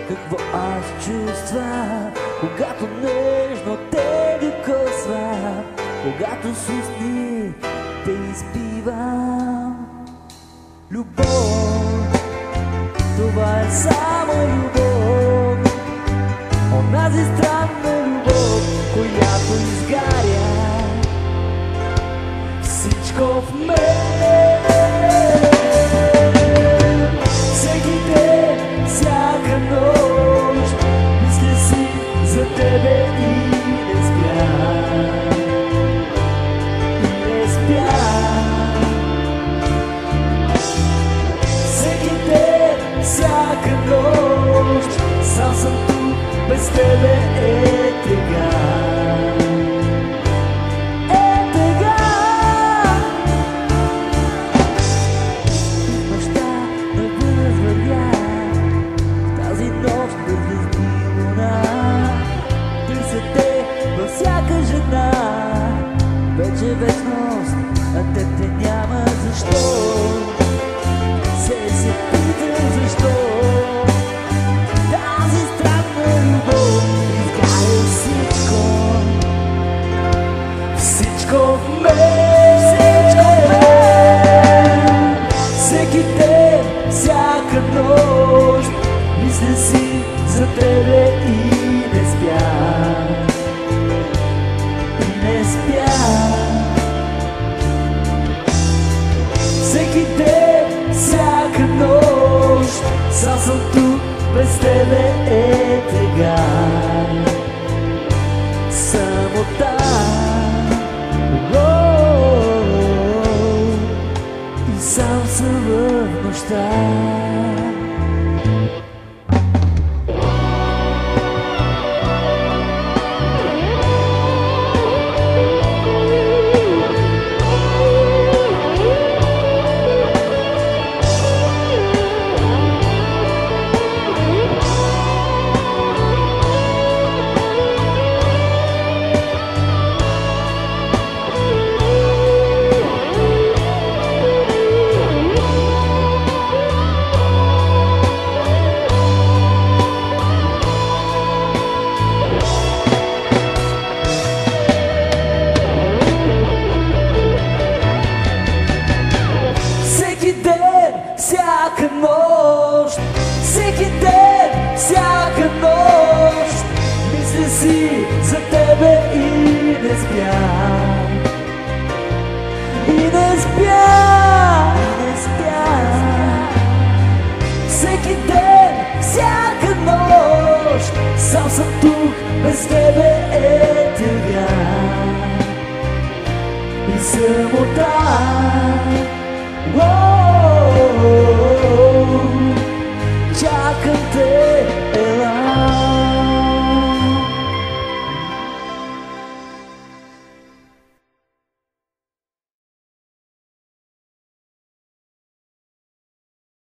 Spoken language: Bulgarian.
какво аз чувства, когато нежно те докосва, когато с усни те изпивам. Любов, това е само любов, онази странна любов, която изгаря всичко в мен. Всеки ден, всяка нощ мисля си за тебе и не спя. И не спя. Всеки ден, всяка нощ сам съм тук, без тебе е тега. Вече вечност, а теб те няма защо. Се питам защо тази странна любов изгаря всичко. Всичко в мен, всичко в мен. Всеки ден, всяка нощ мисля си за тебе и не спя. Не спя. Всеки ден, всяка нощ сам съм тук, без тебе е тега. Самота, и сам съм в нощта. Всяка нощ, всеки ден, всяка нощ мисля си за тебе и не спя. И не спя, и не спя. Всеки ден, всяка нощ сам съм тук, без тебе е тега. И самота, чакам те.